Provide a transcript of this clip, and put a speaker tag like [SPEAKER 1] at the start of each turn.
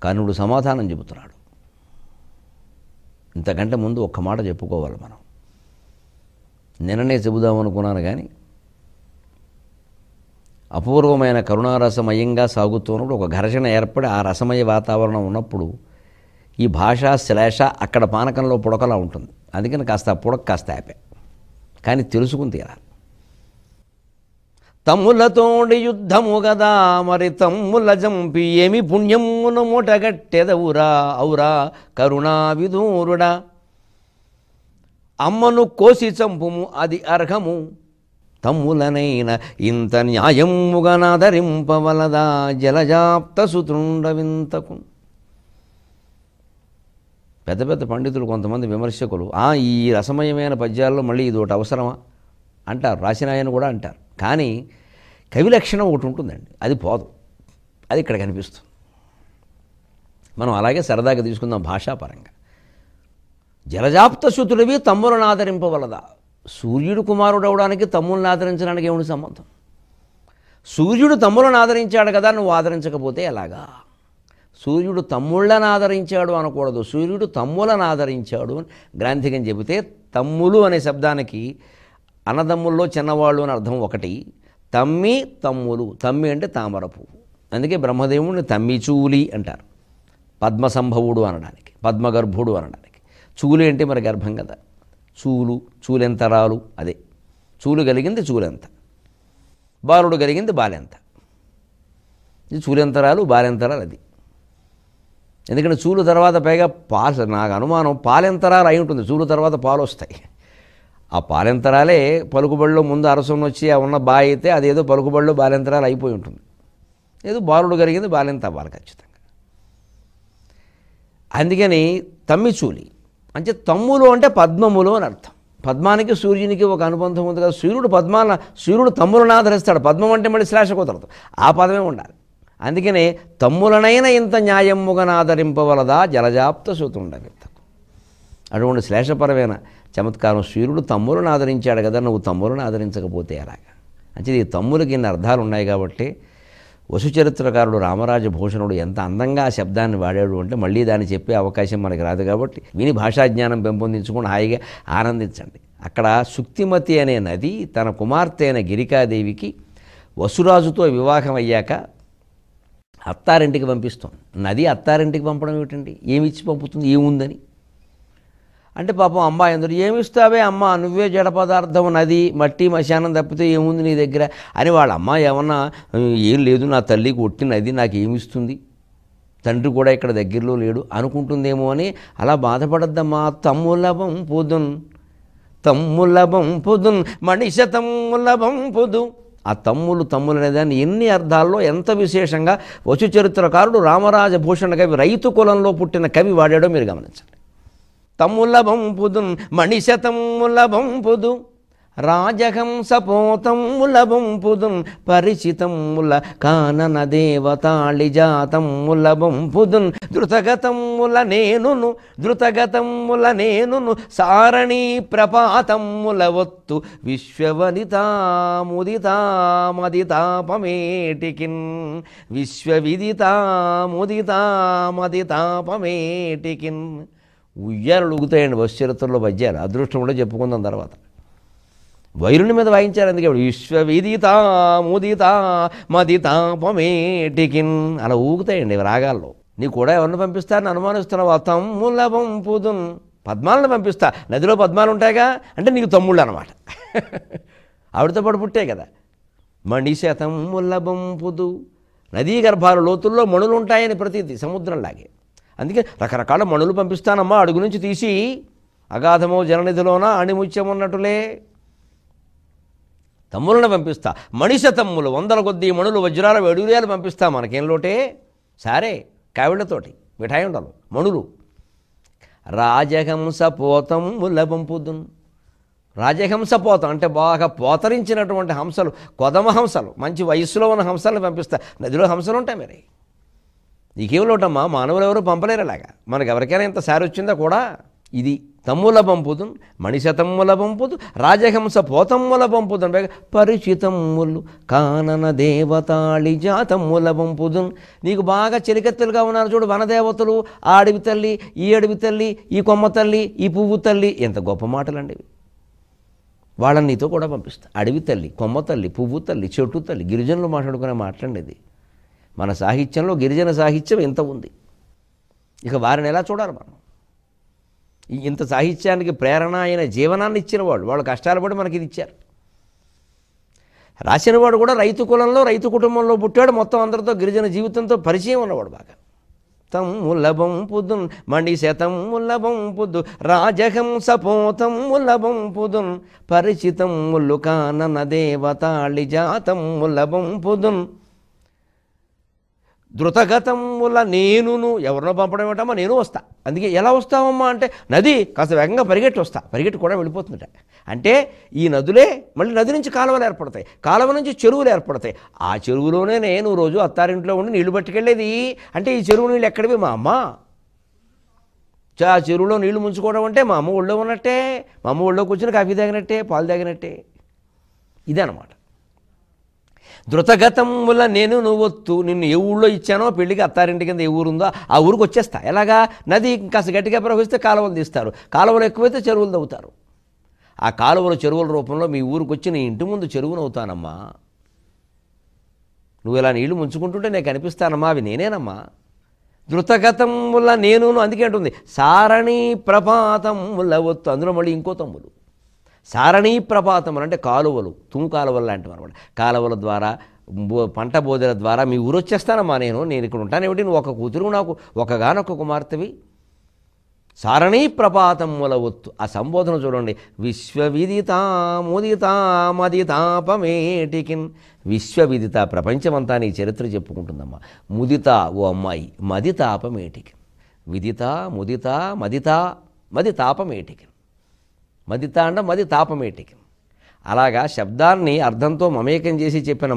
[SPEAKER 1] కర్ణుడు సమాధానం చెబుతున్నాడు. ఇంతకంటే ముందు ఒక్క మాట చెప్పుకోవాలి మనం. నిన్ననే చెబుదామనుకున్నాను కానీ అపూర్వమైన కరుణారసమయంగా సాగుతున్నప్పుడు ఒక ఘర్షణ ఏర్పడి ఆ రసమయ వాతావరణం ఉన్నప్పుడు ఈ భాషా శ్లేష అక్కడ పానకంలో పుడకలా ఉంటుంది. అందుకని కాస్త పుడక కాస్త ఆపే, కానీ తెలుసుకుని తీరాలి. తమ్ములతోడి యుద్ధము గదా మరి తమ్ముల జంపి ఏమి పుణ్యమును మూటగట్టెదవురా ఔరా కరుణా విదూరుడా. అమ్మను కోసి చంపుము అది అర్హము తమ్ములనైన ఇంత న్యాయముగా నాదరింపవలదా జలజాప్త సుతుండవింతకు. పెద్ద పెద్ద పండితులు కొంతమంది విమర్శకులు ఈ రసమయమైన పద్యాల్లో మళ్ళీ ఇది ఒకటి అవసరమా అంటారు, రాసిన ఆయన కూడా అంటారు. కానీ కవి లక్షణం ఒకటి ఉంటుందండి, అది పోదు, అది ఇక్కడ కనిపిస్తుంది. మనం అలాగే సరదాగా తీసుకుందాం భాషాపరంగా. జలజాప్త సుతుడివి తమ్ములను ఆదరింపవలదా. సూర్యుడు కుమారుడు అవడానికి తమ్ములను ఆదరించడానికి ఏమిటి సంబంధం? సూర్యుడు తమ్ములను ఆదరించాడు కదా, నువ్వు ఆదరించకపోతే ఎలాగా? సూర్యుడు తమ్ముళ్ళని ఆదరించాడు అనకూడదు, సూర్యుడు తమ్ములను ఆదరించాడు అని గ్రాంథికం చెబితే తమ్ములు అనే శబ్దానికి అన్నదమ్ముల్లో చిన్నవాళ్ళు అని అర్థం ఒకటి, తమ్మి తమ్ములు. తమ్మి అంటే తామర పువ్వు, అందుకే బ్రహ్మదేవుడిని తమ్మిచూలి అంటారు. పద్మసంభవుడు అనడానికి, పద్మగర్భుడు అనడానికి. చూలి అంటే మరి గర్భం కదా, చూలు చూలెంతరాలు, అదే చూలు కలిగింది చూలెంత, బాలుడు కలిగింది బాలెంత. ఇది చూలెంతరాలు బాలెంతరాలు అది. ఎందుకంటే చూలు తర్వాత పైగా పాలు, నాకు అనుమానం పాలెంతరాలు అయి ఉంటుంది, చూలు తర్వాత పాలు వస్తాయి. ఆ పాలెంతరాలే పలుకుబడిలో ముందు అరసం వచ్చి ఉన్న బాయ్ అయితే అదేదో పలుకుబడిలో బాలెంతరాలు అయిపోయి ఉంటుంది. ఏదో బాలుడు కలిగింది బాలెంత అవ్వాలి ఖచ్చితంగా. అందుకని తమ్మిచూలి అంటే తమ్ములు అంటే పద్మములు అని అర్థం. పద్మానికి సూర్యునికి ఒక అనుబంధం ఉంది కదా. సూర్యుడు తమ్ములను ఆదరిస్తాడు. పద్మం అంటే మళ్ళీ శ్లేష కుదరదు, ఆ పదమే ఉండాలి. అందుకనే తమ్ములనైన ఇంత న్యాయముగా ఆదరింపవలదా జలజాప్త సుతుండవింతకు. అటువంటి శ్లేషపరమైన చమత్కారం. సూర్యుడు తమ్ములను ఆదరించాడు కదా, నువ్వు తమ్ములను ఆదరించకపోతే ఎలాగా? అంటే ఈ తమ్ములకి ఇన్ని అర్థాలు ఉన్నాయి కాబట్టి వసుచరిత్రకారుడు రామరాజభూషణుడు ఎంత అందంగా ఆ శబ్దాన్ని వాడాడు అంటే మళ్ళీ దాన్ని చెప్పే అవకాశం మనకి రాదు కాబట్టి విని భాషాజ్ఞానం పెంపొందించుకొని హాయిగా ఆనందించండి. అక్కడ సుక్తిమతి అనే నది తన కుమార్తె అయిన గిరికాదేవికి వసురాజుతో వివాహం అయ్యాక అత్తారింటికి పంపిస్తుంది. నది అత్తారింటికి పంపడం ఏమిటండి? ఏమిచ్చి పంపుతుంది? ఏముందని అంటే పాపం అమ్మాయి అందరూ ఏమిస్తావే అమ్మ, నువ్వే జడ పదార్థం, నది మట్టి మశానం తప్పితే ఏముంది నీ దగ్గర అని. వాళ్ళ అమ్మ ఏమన్నా ఏం లేదు, నా తల్లికి ఒట్టి నది నాకు ఏమిస్తుంది, తండ్రి కూడా ఇక్కడ దగ్గరలో లేడు అనుకుంటుందేమో అని అలా బాధపడద్దమ్మా. తమ్ములభం పొదున్ తమ్ములభం పొదున్ మణిష తమ్ములభం పొదు. ఆ తమ్ములు అనేదాన్ని ఎన్ని అర్థాల్లో ఎంత విశేషంగా వసుచరిత్రకారుడు రామరాజభూషణ కవి రైతు కులంలో పుట్టిన కవి వాడాడో మీరు గమనించండి. తమ్ములభం పొదున్ మణిష తమ్ములభం పొదు రాజహంసపోతమ్ములభం పొదున్ పరిచితమ్ముల కానన దేవతాళిజాతమ్ములభం పొదున్ ధృతగతమ్ముల నేనును సారణీ ప్రపాతమ్ముల వత్తు విశ్వవిదితాముదితామదితాపమేటికిన్ విశ్వవిదితాముదితామదితాపమేటికిన్. ఉయ్యాలు ఊగుతాయండి వసుచరిత్రలో పద్యాలు. అదృష్టం కూడా చెప్పుకుందాం తర్వాత. వైరుని మీద వాయించారు, అందుకే విశ్వవిదితాముదితామదితాపమేటికిన్ అలా ఊగుతాయండి రాగాల్లో. నీకు కూడా ఎవరిని పంపిస్తారని అనుమానిస్తున్నావు? తమ్ములభం పొదున్ పద్మాలను పంపిస్తా. నదిలో పద్మాలు ఉంటాయిగా అంటే నీకు తమ్ముళ్ళు అనమాట. ఆవిడతో పాటు పుట్టే కదా. మణిష తమ్ములభం పొదు. నదీ గర్భాల లోతుల్లో మణులు ఉంటాయని ప్రతీతి సముద్రంలాగే. అందుకే రకరకాల మణులు పంపిస్తానమ్మా, అడుగు నుంచి తీసి అగాధమో జలనిధిలోన అణిముత్యమున్నట్టులే తమ్ములను పంపిస్తా. మణిష తమ్ములు 100 కొద్దీ మణులు వజ్రాల వెడుగురేలు పంపిస్తా. మనకేం లోటే? సరే కావిళ్లతోటి మిఠాయి ఉండలు మణులు. రాజహంస పోతమ్ముల పంపుదున్. రాజహంస పోతం అంటే బాగా పోతరించినటువంటి హంసలు, కొదమ హంసలు, మంచి వయస్సులో ఉన్న హంసలను పంపిస్తా. నదిలో హంసలు ఉంటాయి మరి. నీకేం లోటమ్మా? మానవులు ఎవరు పంపలేరు అలాగా. మనకు ఎవరికైనా ఇంత సారి వచ్చిందా కూడా? ఇది తమ్ముల పంపుదున్ మణిశతమ్ముల పంపుదు రాజహంస పోతమ్ముల పంపుదున్ పరిచితమ్ములు కానన దేవతాళి జాతమ్ముల పంపుదున్. నీకు బాగా చెలికత్తెలుగా ఉన్నారు చూడు వనదేవతలు, ఆ అడవి తల్లి, ఈ అడవి తల్లి, ఈ కొమ్మ తల్లి, ఈ పువ్వు తల్లి, ఎంత గొప్ప మాటలండి ఇవి. వాళ్ళని నీతో కూడా పంపిస్తా. అడవి తల్లి, కొమ్మ తల్లి, పువ్వు తల్లి, చెట్టు తల్లి, గిరిజనులు మాట్లాడుకునే మాట్లాడండి ఇది. మన సాహిత్యంలో గిరిజన సాహిత్యం ఎంత ఉంది, ఇక వారిని ఎలా చూడాలి మనం? ఇంత సాహిత్యానికి ప్రేరణ అయిన జీవనాన్ని ఇచ్చిన వాళ్ళు కష్టాలు పడి మనకి ఇది ఇచ్చారు. రాసినవాడు కూడా రైతు కులంలో రైతు కుటుంబంలో పుట్టాడు, మొత్తం అందరితో గిరిజన జీవితంతో పరిచయం ఉన్నవాడు బాగా. తమ్ములబం పుదున్ మణిశతమ్ములబం పుదు రాజహంస పోతమ్ములబం పుదున్ పరిచితమ్ములు కానన దేవతాళి జాతమ్ములబం పుదున్. ధృతగతముల నేనును, ఎవరినో పంపడం ఏమిటమ్మా, నేను వస్తా. అందుకే ఎలా వస్తావమ్మా అంటే, నది కాస్త వేగంగా పరిగెట్టి వస్తా, పరిగెట్టి కూడా వెళ్ళిపోతుందట. అంటే ఈ నదులే మళ్ళీ నది నుంచి కాలువలు ఏర్పడతాయి, కాలువ నుంచి చెరువులు ఏర్పడతాయి. ఆ చెరువులోనే నేను రోజు అత్తారింట్లో ఉండి నీళ్లు పట్టుకెళ్ళేది. అంటే ఈ చెరువు నీళ్ళు ఎక్కడివి? మా అమ్మ. ఆ చెరువులో నీళ్లు ముంచుకోవడం అంటే మా అమ్మ ఒళ్ళో ఉన్నట్టే, మా అమ్మ ఒళ్ళో కూర్చొని కాఫీ తాగినట్టే, పాలు తాగినట్టే. ఇదే అన్నమాట. ధృతగతముల నేను నువ్వొత్తు, నిన్ను ఏ ఊళ్ళో ఇచ్చానో పెళ్ళికి అత్తారింటి కింద ఏ ఊరుందో ఆ ఊరికి వచ్చేస్తా. ఎలాగా? నది కాస్త గట్టిగా ప్రవహిస్తే కాలువలు తీస్తారు, కాలువలు ఎక్కువైతే చెరువులు తవ్వుతారు. ఆ కాలువలు చెరువుల రూపంలో మీ ఊరికి వచ్చి నీ ఇంటి ముందు చెరువును అవుతానమ్మా. నువ్వు ఇలా నీళ్లు ముంచుకుంటుంటే నేను కనిపిస్తానమ్మా, అవి నేనేనమ్మా. ధృతగతముల నేను, అందుకే అంటుంది సారణీ ప్రపాతముల ఒత్తు. అందులో మళ్ళీ ఇంకో తమ్ములు సారణీ ప్రపాతములు అంటే కాలువలు, కాలువలు లాంటివి అనమాట. కాలువల ద్వారా పంట బోధల ద్వారా మీ ఊరు వచ్చేస్తానమ్మా. నేను ఇక్కడ ఉంటానేమిటి, నువ్వు ఒక కూతురు, నాకు ఒకగానొక కుమార్తెవి. సారణీ ప్రపాతముల ఒత్తు. ఆ సంబోధన చూడండి. విశ్వవిదితాముదితామదితాపమేటికిన్. విశ్వవిదిత, ప్రపంచమంతా నీ చరిత్ర చెప్పుకుంటుందమ్మా. ముదిత, ఓ అమ్మాయి, మదితాపమేటికిన్. విదిత, ముదిత, మదిత, మదితాపమేటికిన్. మదిత అంటే మది తాపమేటికి. అలాగా శబ్దాన్ని అర్థంతో మమేకం చేసి చెప్పిన